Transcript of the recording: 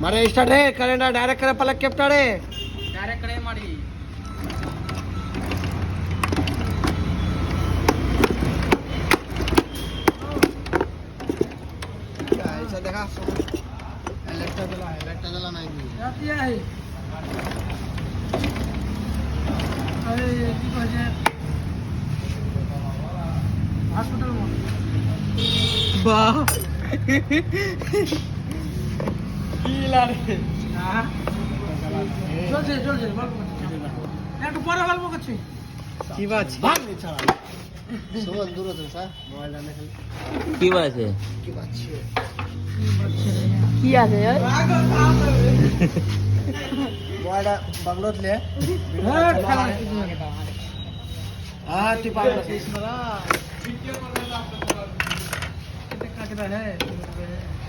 मारे स्टार्ट है करे ना डायरेक्ट करे पलक कैप्टन है डायरेक्ट करे मारी ऐसा देखा इलेक्ट्रिक जला नहीं जाती है अरे की बजे हॉस्पिटल में वाह গিলা রে হ্যাঁ চলছে চলছে গল্প করছি একটু পরে গল্প করছি কি বাত ভাগ নে ছাড়া সোল দূর তো স্যার মোবাইল আনে খালি কি বাজে কি বাত ছে কি আছে यार মোবাইল বাংলোত লে হ্যাঁ हां ती पागल इसमें ना वीडियो पर काट रहा है